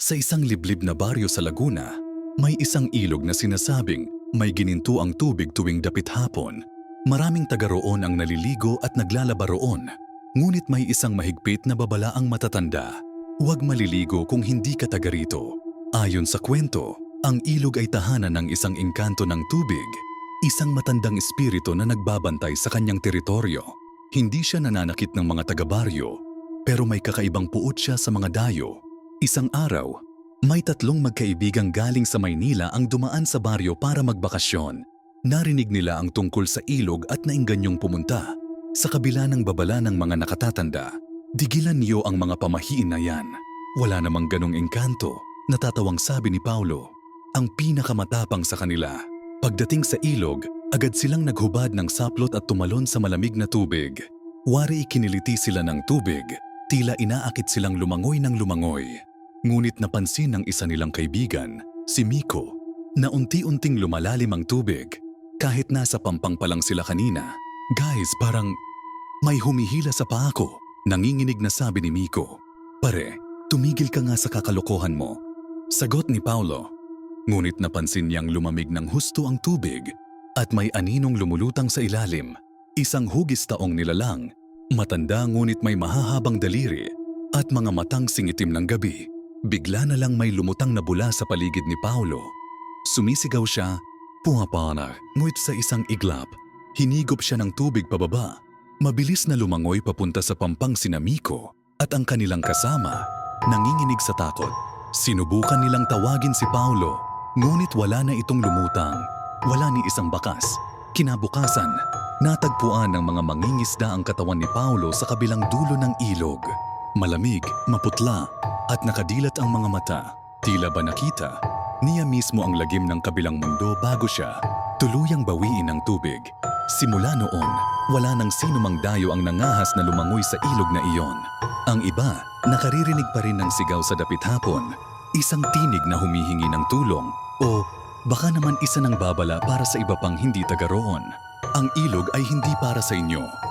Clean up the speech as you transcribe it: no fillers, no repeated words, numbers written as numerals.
Sa isang liblib na baryo sa Laguna, may isang ilog na sinasabing may gininto ang tubig tuwing dapit hapon. Maraming taga roon ang naliligo at naglalaba roon. Ngunit may isang mahigpit na babalaang matatanda. Huwag maliligo kung hindi ka taga rito. Ayon sa kwento, ang ilog ay tahanan ng isang engkanto ng tubig. Isang matandang espiritu na nagbabantay sa kanyang teritoryo. Hindi siya nananakit ng mga taga-baryo, pero may kakaibang puot siya sa mga dayo. Isang araw, may tatlong magkaibigang galing sa Maynila ang dumaan sa baryo para magbakasyon. Narinig nila ang tungkol sa ilog at naingganyong pumunta. Sa kabila ng babala ng mga nakatatanda, digilan niyo ang mga pamahiin na yan. Wala namang ganong engkanto, natatawang sabi ni Paulo. Ang pinakamatapang sa kanila. Pagdating sa ilog, agad silang naghubad ng saplot at tumalon sa malamig na tubig. Wari ikiniliti sila ng tubig, tila inaakit silang lumangoy ng lumangoy. Ngunit napansin ng isa nilang kaibigan, si Miko, na unti-unting lumalalim ang tubig. Kahit nasa pampang pa lang sila kanina, guys, parang may humihila sa paa ko. Nanginginig na sabi ni Miko. Pare, tumigil ka nga sa kakalokohan mo. Sagot ni Paulo. Ngunit napansin niyang lumamig ng husto ang tubig at may aninong lumulutang sa ilalim. Isang hugis taong nilalang, matanda ngunit may mahahabang daliri at mga matang singitim ng gabi. Bigla na lang may lumutang na bula sa paligid ni Paulo. Sumisigaw siya, pumapana, ngunit sa isang iglap. Hinigop siya ng tubig pababa. Mabilis na lumangoy papunta sa pampang sina Miko at ang kanilang kasama, nanginginig sa takot. Sinubukan nilang tawagin si Paulo, ngunit wala na itong lumutang. Wala ni isang bakas. Kinabukasan, natagpuan ng mga mangingisda ang katawan ni Paulo sa kabilang dulo ng ilog. Malamig, maputla, at nakadilat ang mga mata. Tila ba nakita niya mismo ang lagim ng kabilang mundo bago siya tuluyang bawiin ng tubig. Simula noon, wala nang sinumang dayo ang nangahas na lumangoy sa ilog na iyon. Ang iba, nakaririnig pa rin ng sigaw sa dapit hapon, isang tinig na humihingi ng tulong, o baka naman isa ng babala para sa iba pang hindi taga roon. Ang ilog ay hindi para sa inyo.